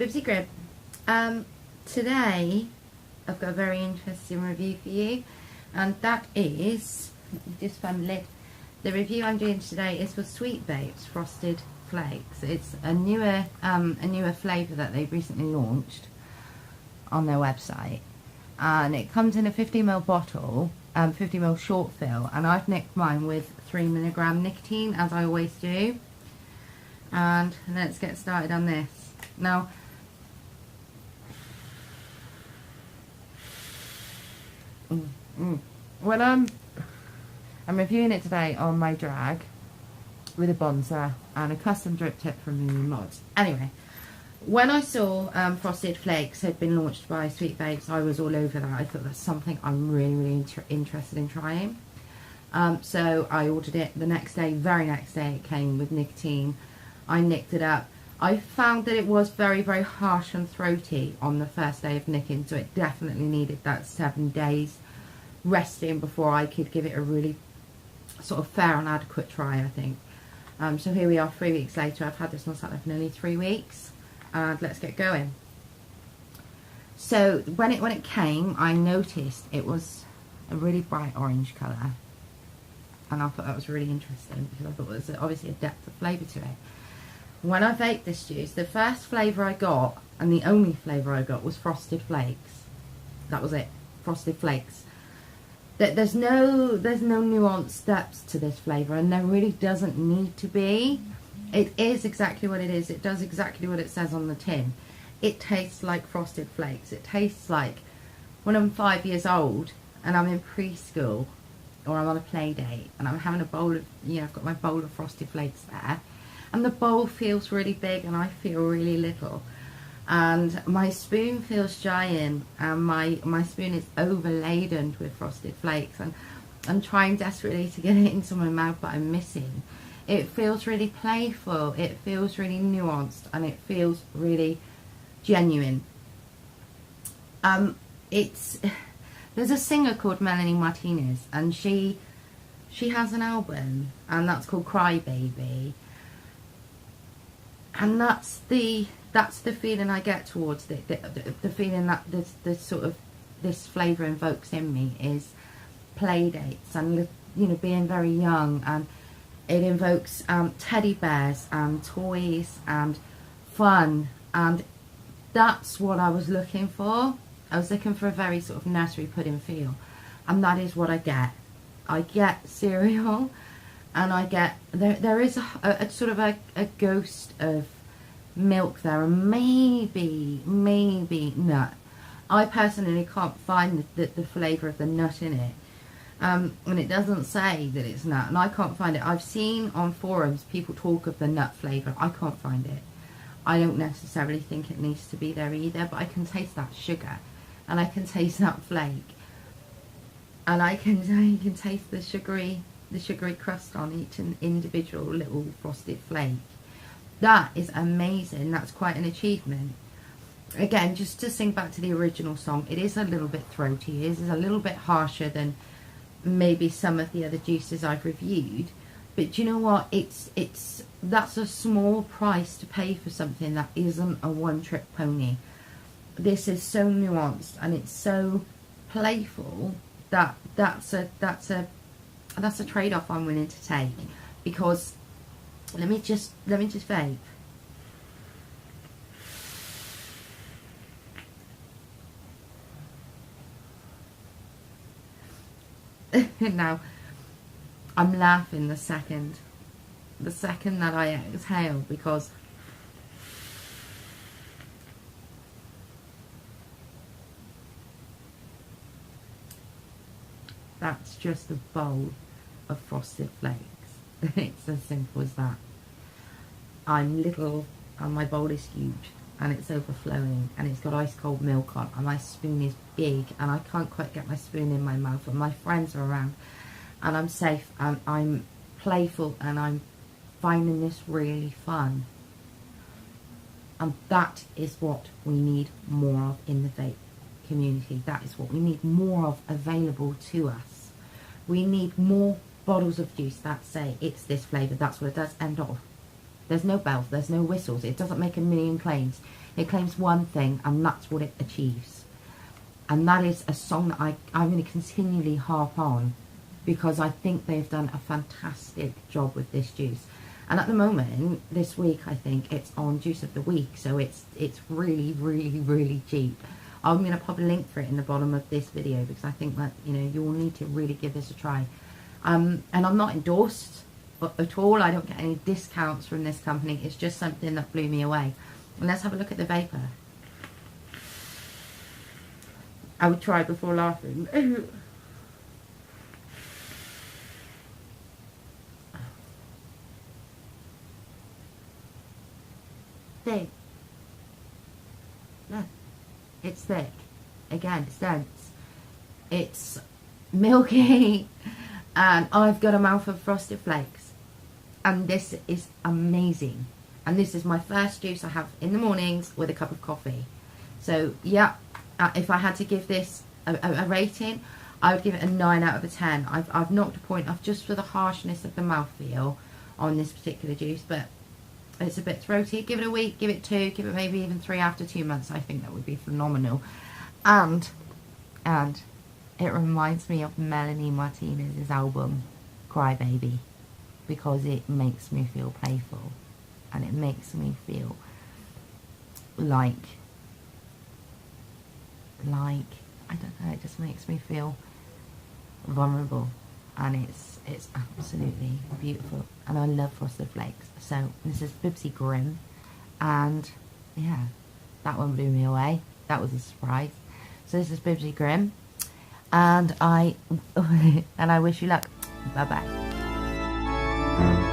Gribsy Grib. Today I've got a very interesting review for you, and that is, just found the lid. The review I'm doing today is for Sweet Vapes Frosted Flakes. It's a newer flavour that they've recently launched on their website, and it comes in a 50ml bottle, 50ml short fill, and I've nicked mine with 3mg nicotine, as I always do. And let's get started on this. Now, when I'm reviewing it today on my drag with a bonzer and a custom drip tip from Moo Mods. Anyway, when I saw Frosted Flakes had been launched by Sweet Vapes, I was all over that. I thought that's something I'm really interested in trying. So I ordered it the next day, very next day it came with nicotine. I nicked it up. I found that it was very harsh and throaty on the first day of nicking, so it definitely needed that 7 days resting before I could give it a really sort of fair and adequate try, I think. So here we are 3 weeks later. I've had this one sat there for nearly 3 weeks, and let's get going. So when it came, I noticed it was a really bright orange colour, and I thought that was really interesting because I thought there was obviously a depth of flavour to it. When I vaped this juice, the first flavour I got, and the only flavour I got, was Frosted Flakes. That was it, Frosted Flakes. There's no nuanced depths to this flavour, and there really doesn't need to be. It is exactly what it is. It does exactly what it says on the tin. It tastes like Frosted Flakes. It tastes like when I'm 5 years old and I'm in preschool or I'm on a play date and I'm having a bowl of, I've got my bowl of Frosted Flakes there. And the bowl feels really big and I feel really little. And my spoon feels giant, and my spoon is overladen with Frosted Flakes. And I'm trying desperately to get it into my mouth, but I'm missing. It feels really playful, it feels really nuanced, and it feels really genuine. There's a singer called Melanie Martinez, and she has an album, and that's called Cry Baby. And that's the feeling I get towards it. The feeling that this flavour invokes in me is play dates and being very young, and it invokes teddy bears and toys and fun, and that's what I was looking for. I was looking for a very sort of nursery pudding feel, and that is what I get. I get cereal. And I get, there is a sort of a ghost of milk there, and maybe nut. I personally can't find the flavour of the nut in it. And it doesn't say that it's nut, and I can't find it. I've seen on forums people talk of the nut flavour. I can't find it. I don't necessarily think it needs to be there either, but I can taste that sugar, and I can taste that flake, and I can taste the sugary crust on each individual little frosted flake. That is amazing. That's quite an achievement. Again, just to sing back to the original song, it is a little bit throaty. It is a little bit harsher than maybe some of the other juices I've reviewed. But you know what? That's a small price to pay for something that isn't a one-trick pony. This is so nuanced and it's so playful that that's a trade-off I'm willing to take, because let me just vape. Now I'm laughing the second that I exhale, because that's just a bowl of Frosted Flakes. It's as simple as that. I'm little and my bowl is huge and it's overflowing and it's got ice cold milk on, and my spoon is big and I can't quite get my spoon in my mouth, and my friends are around and I'm safe and I'm playful and I'm finding this really fun. And that is what we need more of in the vape community. That is what we need more of available to us. We need more bottles of juice that say it's this flavour. That's what it does, end of. There's no bells, there's no whistles. It doesn't make a million claims. It claims one thing, and that's what it achieves. And that is a song that I'm going to continually harp on, because I think they've done a fantastic job with this juice. And at the moment, this week, I think it's on Juice of the Week, so it's really, really, really cheap. I'm going to pop a link for it in the bottom of this video, because I think that, you know, you will need to really give this a try. And I'm not endorsed at all. I don't get any discounts from this company. It's just something that blew me away. And let's have a look at the vapor. I would try before laughing. Thick. Look, it's thick. Again, it's dense. It's milky. And I've got a mouth of Frosted Flakes. And this is amazing. And this is my first juice I have in the mornings with a cup of coffee. So, yeah, if I had to give this a rating, I would give it a 9 out of 10. I've knocked a point off just for the harshness of the mouthfeel on this particular juice. But it's a bit throaty. Give it a week, give it 2, give it maybe even 3 after 2 months. I think that would be phenomenal. And it reminds me of Melanie Martinez's album, Cry Baby, because it makes me feel playful. And it makes me feel like, I don't know, it just makes me feel vulnerable. And it's absolutely beautiful. And I love Frosted Flakes. So this is Bibsy Grim. And yeah, that one blew me away. That was a surprise. So this is Bibsy Grim. And I wish you luck. Bye bye.